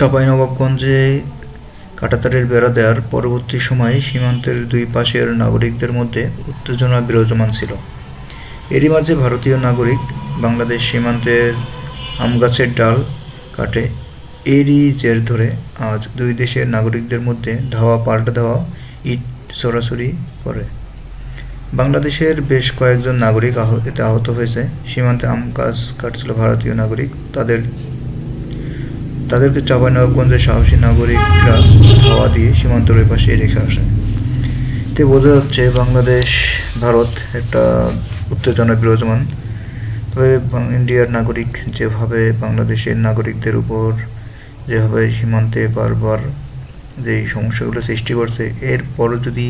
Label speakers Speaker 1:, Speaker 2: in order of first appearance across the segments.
Speaker 1: চাঁপাইনবাবগঞ্জে কাঁটাতারের বেড়া দেওয়ার পরবর্তী সময়ে সীমান্তের দুই পাশের নাগরিকদের মধ্যে উত্তেজনা বিরাজমান ছিল। এরই মাঝে ভারতীয় নাগরিক বাংলাদেশ সীমান্তের আমগাছের ডাল কাটে। এরই জের ধরে আজ দুই দেশের নাগরিকদের মধ্যে ধাওয়া পাল্টা ধাওয়া, ইট ছোড়াছুড়ি করে। বাংলাদেশের বেশ কয়েকজন নাগরিক এতে আহত হয়েছে। সীমান্তে আম গাছ কাটছিল ভারতীয় নাগরিক, তাদেরকে চাঁপাইনবাবগঞ্জের সাহসী নাগরিকরা ধাওয়া দিয়ে সীমান্তের ওই পাশে রেখে আসে। এতে বোঝা যাচ্ছে বাংলাদেশ ভারত একটা উত্তেজনা বিরাজমান। তবে ইন্ডিয়ার নাগরিক যেভাবে বাংলাদেশের নাগরিকদের উপর যেভাবে সীমান্তে বারবার যে সমস্যাগুলো সৃষ্টি করছে, এরপরও যদি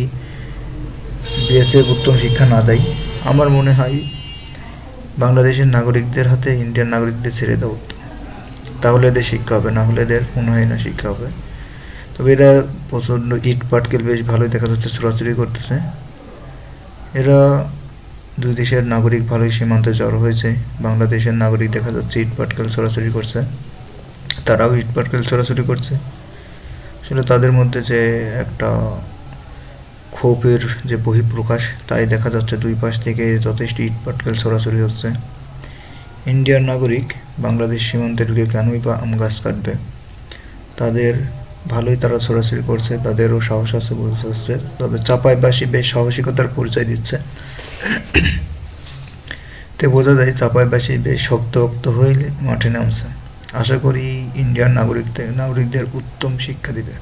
Speaker 1: বিএসএফ উত্তম শিক্ষা না দেয়, আমার মনে হয় বাংলাদেশের নাগরিকদের হাতে ইন্ডিয়ান নাগরিকদের ছেড়ে দেওয়া উত্তম। তাহলে এদের শিক্ষা হবে, না হলে এদের মনে হয় না শিক্ষা হবে। তবে এরা প্রচণ্ড ইট পাটকেল বেশ ভালোই দেখা যাচ্ছে ছোড়াছুড়ি করতেছে। এরা দুই দেশের নাগরিক ভালোই সীমান্তে জড়ো হয়েছে। বাংলাদেশের নাগরিক দেখা যাচ্ছে ইট পাটকেল ছোড়াছুড়ি করছে, তারাও ইট পাটকেল ছোড়াছুড়ি করছে। আসলে তাদের মধ্যে যে একটা ক্ষোভের যে বহিঃপ্রকাশ, তাই দেখা যাচ্ছে দুই পাশ থেকে যথেষ্ট ইট পাটকেল ছোড়াছুড়ি হচ্ছে। ইন্ডিয়ার নাগরিক বাংলাদেশ সীমান্তে ঢুকে কেনই বা আম গাছ কাটবে? তাদের ভালোই তারা ছোড়াছুড়ি করছে, তাদেরও সাহস আছে বোঝা যাচ্ছে। তবে চাঁপাইবাসী বেশ সাহসিকতার পরিচয় দিচ্ছে। তে বোঝা যায় চাঁপাইবাসী বেশ শক্ত হয়ে মাঠে নামছে। আশা করি ইন্ডিয়ান নাগরিকদের উত্তম শিক্ষা দিবে।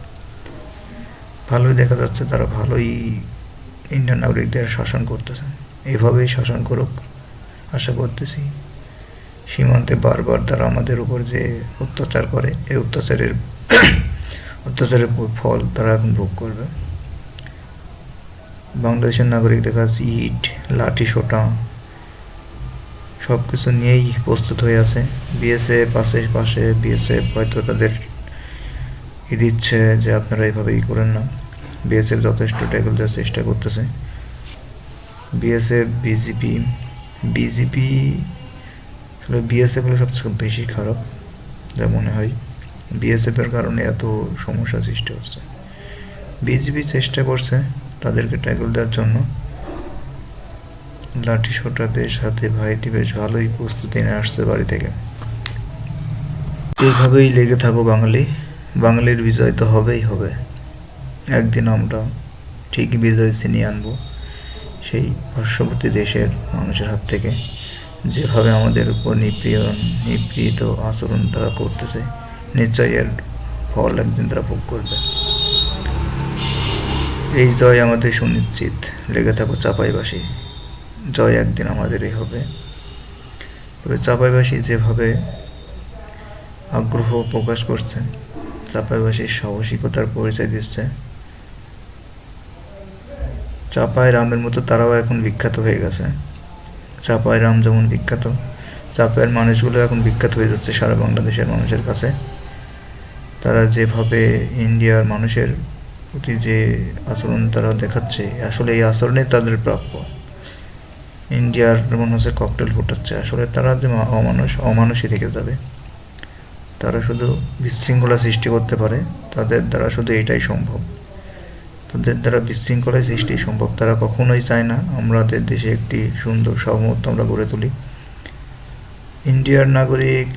Speaker 1: ভালোই দেখা যাচ্ছে তারা ভালোই ইন্ডিয়ান নাগরিকদের শাসন করতেছে। এভাবেই শাসন করুক আশা করতেছি। সীমান্তে বারবার তারা আমাদের উপর যে অত্যাচার করে, এই অত্যাচারের ফল তারা এখন ভোগ করবে। বাংলাদেশের নাগরিক দেখা যাচ্ছে ইট, লাঠি সোঁটা সব কিছু নিয়েই প্রস্তুত হয়ে আছে। বিএসএফ পাশে বিএসএফ হয়তো তাদের দিচ্ছে যে আপনারা এইভাবেই করেন না। বিএসএফ যথেষ্ট ট্যাকল দেওয়ার চেষ্টা করতেছে। বিএসএফ বিজেপি আসলে বিএসএফ হলো সবচেয়ে বেশি খারাপ যা মনে হয়। বিএসএফের কারণে এত সমস্যা সৃষ্টি হচ্ছে। বিজেপি চেষ্টা করছে তাদেরকে ট্যাকল দেওয়ার জন্য। লাঠি সোঁটা বেশ হাতে ভাইটি বেশ ভালোই প্রস্তুতি নিয়ে আসছে বাড়ি থেকে। এইভাবেই লেগে থাকো বাঙালির বিজয় তো হবেই হবে। একদিন আমরা ঠিকই বিজয় ছিনিয়ে আনবো সেই পার্শ্ববর্তী দেশের মানুষের হাত থেকে। যেভাবে আমাদের উপর নিপীড়িত আচরণ তারা করতেছে, নিশ্চয়ই এর ফল একদিন তারা ভোগ করবে। এই জয় আমাদের সুনিশ্চিত। লেগে থাকো চাঁপাইবাসী, জয় একদিন আমাদেরই হবে। তবে চাঁপাইবাসী যেভাবে আগ্রহ প্রকাশ করছে, চাঁপাইবাসীর সাহসিকতার পরিচয় দিচ্ছে। চাঁপাই রামের মতো তারাও এখন বিখ্যাত হয়ে গেছে। চাঁপাই রাম যেমন বিখ্যাত, চাঁপাইয়ের মানুষগুলো এখন বিখ্যাত হয়ে যাচ্ছে সারা বাংলাদেশের মানুষের কাছে। তারা যেভাবে ইন্ডিয়ার মানুষের প্রতি যে আচরণ তারা দেখাচ্ছে, আসলে এই আচরণে তাদের প্রাপ্য। ইন্ডিয়ার মনে হচ্ছে ককটেল ফুটাচ্ছে, আসলে তারা যে অমানুষই থেকে যাবে। তারা শুধু বিশৃঙ্খলা সৃষ্টি করতে পারে, তাদের দ্বারা শুধু এটাই সম্ভব। তাদের দ্বারা বিশৃঙ্খলা সৃষ্টি সম্ভব। তারা কখনোই চায় না আমাদের দেশে একটি সুন্দর সহমত আমরা গড়ে তুলি। ইন্ডিয়ার নাগরিক,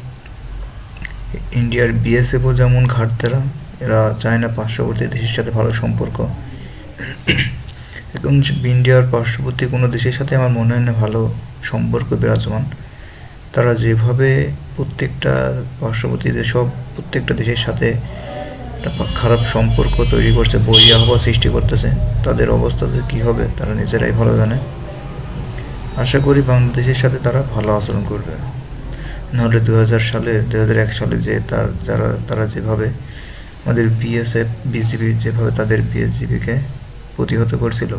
Speaker 1: ইন্ডিয়ার বিএসএফও যেমন ঘাটতেরা, এরা চায় না পার্শ্ববর্তী দেশের সাথে ভালো সম্পর্ক। এখন ইন্ডিয়ার পার্শ্ববর্তী কোনো দেশের সাথে আমার মনে হয় না ভালো সম্পর্ক বিরাজমান। তারা যেভাবে প্রত্যেকটা দেশের সাথে একটা খারাপ সম্পর্ক তৈরি করছে, বৈরী আবহাওয়া সৃষ্টি করতেছে, তাদের অবস্থা যে কী হবে তারা নিজেরাই ভালো জানে। আশা করি বাংলাদেশের সাথে তারা ভালো আচরণ করবে। নাহলে 2001 সালে যে তারা যেভাবে আমাদের বিজেপি যেভাবে তাদের বিএসজিপিকে প্রতিহত করছিল,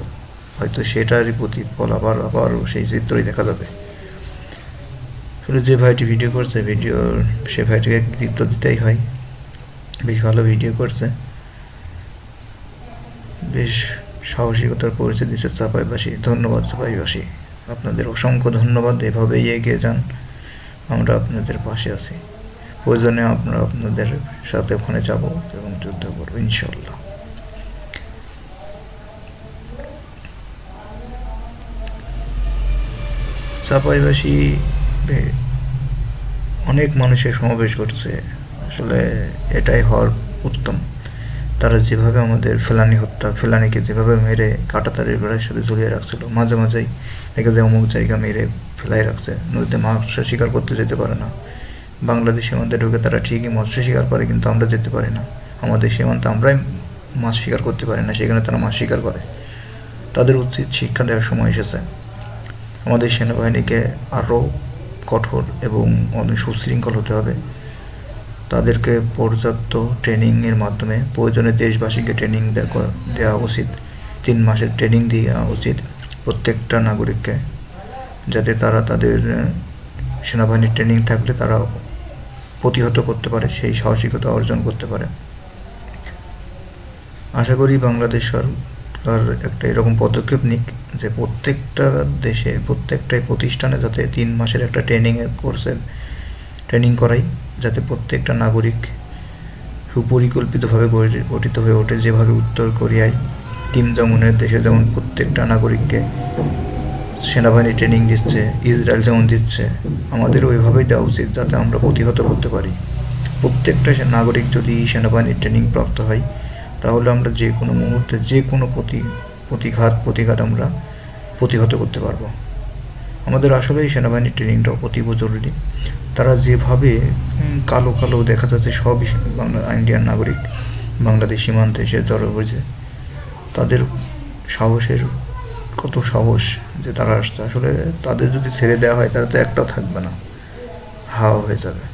Speaker 1: হয়তো সেটারই প্রতিফল আবার সেই চিত্রই দেখা যাবে। আসলে যে ভাইটি ভিডিও করছে, সে ভাইটিকে কৃতিত্ব দিতেই হয়। বেশ ভালো ভিডিও করছে, বেশ সাহসিকতার পরিচয় দিচ্ছে চাঁপাইবাসী। ধন্যবাদ চাঁপাইবাসী, আপনাদের অসংখ্য ধন্যবাদ। এভাবেই এগিয়ে যান, আমরা আপনাদের পাশে আছি। প্রয়োজনে আমরা আপনাদের সাথে ওখানে যাব এবং যুদ্ধ করবো ইনশাল্লাহ। চাঁপাইবাসী অনেক মানুষের সমাবেশ ঘটছে, আসলে এটাই হওয়ার উত্তম। তারা যেভাবে আমাদের ফেলানিকে যেভাবে মেরে কাঁটাতারের বেড়ার সাথে ঝুলিয়ে রাখছিল, মাঝে মাঝেই দেখে যে অমুক জায়গা মেরে ফেলাই রাখছে, নদীতে মৎস্য শিকার করতে যেতে পারে না। বাংলাদেশ সীমান্তে ঢুকে তারা ঠিকই মৎস্য শিকার করে, কিন্তু আমরা যেতে পারি না। আমাদের সীমান্তে আমরাই মাছ শিকার করতে পারি না, সেখানে তারা মাছ শিকার করে। তাদের উচিত শিক্ষা দেওয়ার সময় এসেছে। আমাদের সেনাবাহিনীকে আরও কঠোর এবং অনেক সুশৃঙ্খল হতে হবে। তাদেরকে পর্যাপ্ত ট্রেনিংয়ের মাধ্যমে প্রয়োজনে দেশবাসীকে ট্রেনিং দেওয়া উচিত। 3 মাসের ট্রেনিং দেওয়া উচিত প্রত্যেকটা নাগরিককে, যাতে তারা তাদের সেনাবাহিনীর ট্রেনিং থাকলে তারা প্রতিহত করতে পারে, সেই সাহসিকতা অর্জন করতে পারে। আশা করি বাংলাদেশ সরকার একটা এরকম পদক্ষেপ নিক যে প্রত্যেকটা দেশে প্রত্যেকটা প্রতিষ্ঠানে যাতে 3 মাসের একটা কোর্সের ট্রেনিং করাই, যাতে প্রত্যেকটা নাগরিক সুপরিকল্পিতভাবে গঠিত হয়ে ওঠে। যেভাবে উত্তর কোরিয়ায় কিম জং উনের দেশে যেমন প্রত্যেকটা নাগরিককে সেনাবাহিনী ট্রেনিং দিচ্ছে, ইসরায়েল যেমন দিচ্ছে, আমাদের ওইভাবেই দেওয়া উচিত, যাতে আমরা প্রতিহত করতে পারি। প্রত্যেকটা নাগরিক যদি সেনাবাহিনীর ট্রেনিং প্রাপ্ত হয়, তাহলে আমরা যে কোনো মুহূর্তে যে কোনো প্রতিঘাত আমরা প্রতিহত করতে পারবো। আমাদের আসলেই সেনাবাহিনীর ট্রেনিংটা অতীব জরুরি। তারা যেভাবে কালো দেখা যাচ্ছে সবই ইন্ডিয়ান নাগরিক বাংলাদেশ সীমান্তে এসে জড়ো হয়েছে, তাদের সাহসের কত সাহস যে তারা আসছে। আসলে তাদের যদি ছেড়ে দেওয়া হয়, তারা তো একটাও থাকবে না, হাওয়া হয়ে যাবে।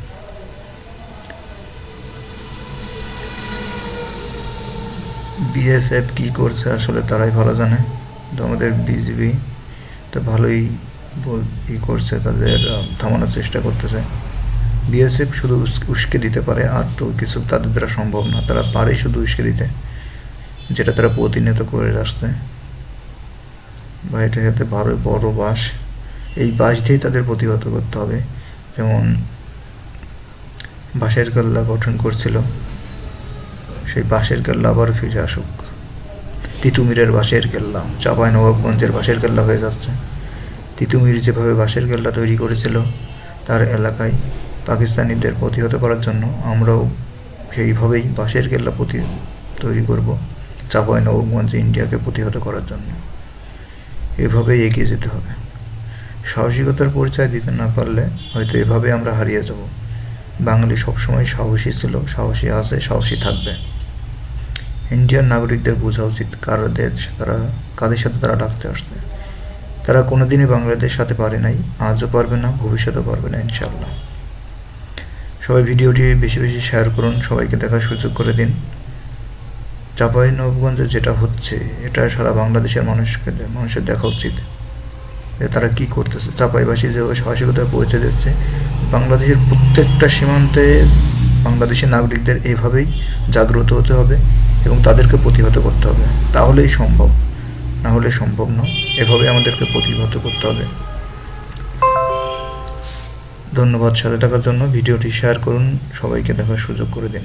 Speaker 1: বিএসএফ কী করছে আসলে তারাই ভালো জানে, তো আমাদের বিজিবি তো ভালোই করছে, তাদের থামানোর চেষ্টা করতেছে। বিএসএফ শুধু উস্কে দিতে পারে, আর তো কিছু তাদের দ্বারা সম্ভব না। তারা পারে শুধু উস্কে দিতে, যেটা তারা প্রতিনিয়ত করে আসছে। বা এটার সাথে বড় বাঁশ, এই বাঁশ দিয়েই তাদের প্রতিহত করতে হবে। যেমন বাঁশের কেল্লা গঠন করছিল, সেই বাঁশের কেল্লা আবার ফিরে আসুক। তিতুমিরের বাঁশের কেল্লা চাঁপাইনবাবগঞ্জের বাঁশের কেল্লা হয়ে যাচ্ছে। তিতুমির যেভাবে বাঁশের কেল্লা তৈরি করেছিল তার এলাকায় পাকিস্তানিদের প্রতিহত করার জন্য, আমরাও সেইভাবেই বাঁশের কেল্লা তৈরি করব চাঁপাইনবাবগঞ্জে ইন্ডিয়াকে প্রতিহত করার জন্য। এভাবেই এগিয়ে যেতে হবে। সাহসিকতার পরিচয় দিতে না পারলে হয়তো এভাবে আমরা হারিয়ে যাব। বাঙালি সবসময় সাহসী ছিল, সাহসী আছে, সাহসী থাকবে। ইন্ডিয়ান নাগরিকদের বোঝা উচিত কাদের সাথে তারা ডাকতে আসছে। তারা কোনোদিনই বাংলাদেশের সাথে পারে নাই, আজও পারবে না, ভবিষ্যতেও পারবে না ইনশাল্লাহ। সবাই ভিডিওটি বেশি বেশি শেয়ার করুন, সবাইকে দেখার সুযোগ করে দিন। চাঁপাইনবাবগঞ্জে যেটা হচ্ছে, এটা সারা বাংলাদেশের মানুষের দেখা উচিত যে তারা কী করতেছে। চাঁপাইবাসী যেভাবে সাহসিকতার পরিচয় দিচ্ছে, বাংলাদেশের প্রত্যেকটা সীমান্তে বাংলাদেশের নাগরিকদের এইভাবেই জাগ্রত হতে হবে এবং তাদেরকে প্রতিহত করতে হবে। তাহলেই সম্ভব, না হলে সম্ভব নয়। এভাবে আমাদেরকে প্রতিহত করতে হবে। ধন্যবাদ সাথে থাকার জন্য। ভিডিওটি শেয়ার করুন, সবাইকে দেখার সুযোগ করে দিন।